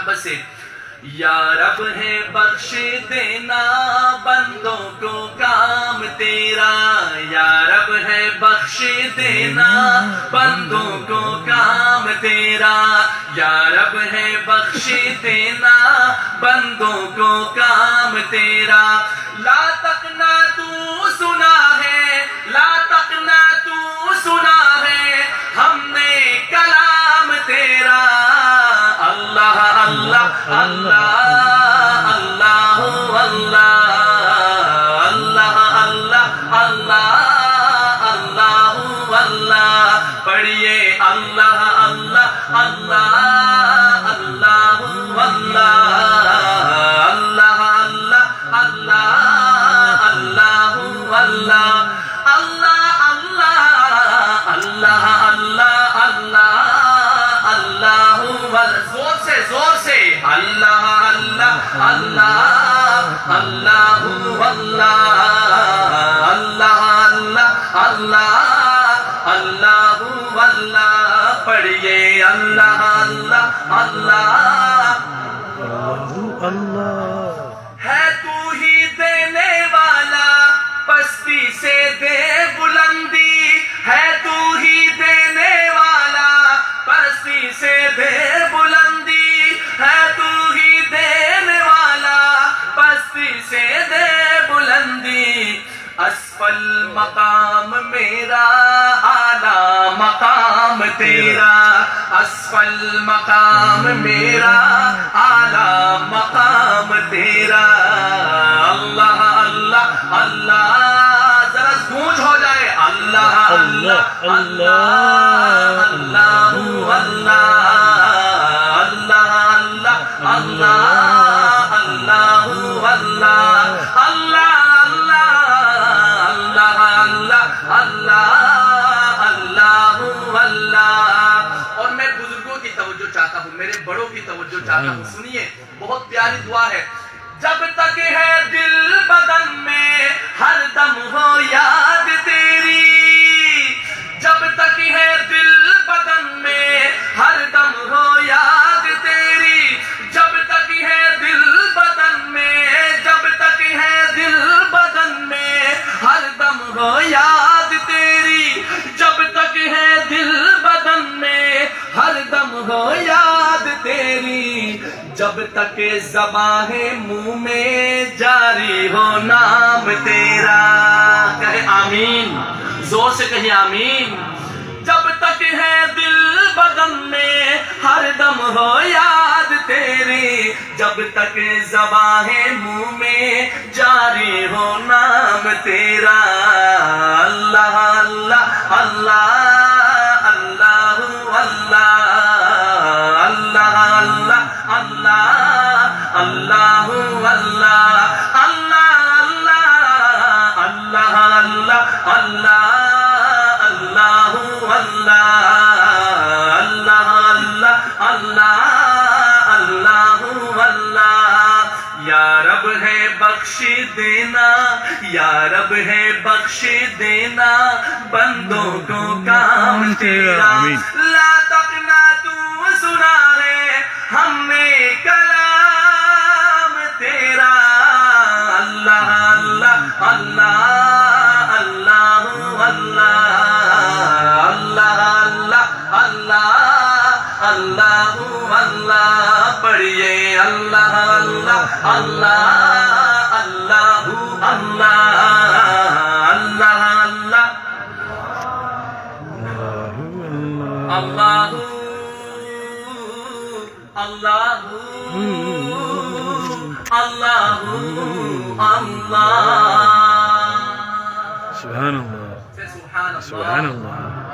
محبت سے. یا رب ہے بخش دینا بندوں کو کام تیرا. یا رب ہے بخش دینا بندوں کو کام تیرا. یا رب ہے بخش دینا بندوں کو کام تیرا. لا تقنا تو سنا ہے, لا تقنا تو سنا ہے ہم نے کلام تیرا. اللہ اللہ اللہ اللہ اللہ اللہ اللہ اللہ اللہ پڑھیے اللہ اللہ اللہ اللہ اللہ اللہ اللہ اللہ اللہ اللہ اللہ اللہ اللہ زور سے زور سے اللہ اللہ اللہ اللہ اللہ اللہ اللہ اللہ پڑھیے اللہ اللہ اللہ اللہ. ہے تو ہی دینے والا پستی سے دے بلندی. ہے تو ہی دینے والا پستی سے دے بلندی. ہے تو ہی دینے والا پستی سے دے بلندی. اسفل مقام میرا اعلیٰ مقام تیرا. اسفل مقام میرا اعلیٰ مقام تیرا. اللہ اللہ اللہ ذرا گونج ہو جائے اللہ اللہ اللہ اللہ اللہ اللہ اللہ اللہ اللہ اللہ اللہ. اور میں بزرگوں کی توجہ چاہتا ہوں, میرے بڑوں کی توجہ چاہتا ہوں. سنیے, بہت پیاری دعا ہے. جب تک ہے دل بدن میں ہر دم ہو یاد تیری. جب تک ہے دل بدن میں ہر دم ہو یاد تیری. جب تک ہے دل بدن میں, جب تک ہے دل بدن میں ہر دم ہو یاد تیری. جب تک ہے دل بدن میں ہر دم ہو یاد تیری. جب تک زباں ہے منہ میں جاری ہو نام تیرا. کہے آمین, زور سے کہے آمین. جب تک ہے دل بدن میں ہر دم ہو یاد تیری. جب تک زباں ہے منہ میں جاری ہو نام تیرا. اللہ اللہ اللہ اللہ اللہ اللہ اللہ اللہ اللہ اللہ اللہ اللہ اللہ اللہ اللہ اللہ اللہ. یا رب ہے بخش دینا, یا رب ہے بخش دینا بندوں کو کام تیرا. لا تقنا تو سنا ہے ہم نے کلام تیرا. اللہ اللہ اللہ اللہ اللہ اللہ اللہ اللہ پڑھیے اللہ اللہ اللہ اللہ اللہ اللہ اللہ اللہ اللہ اللہ. سبحان اللہ. سبحان اللہ. سبحان اللہ.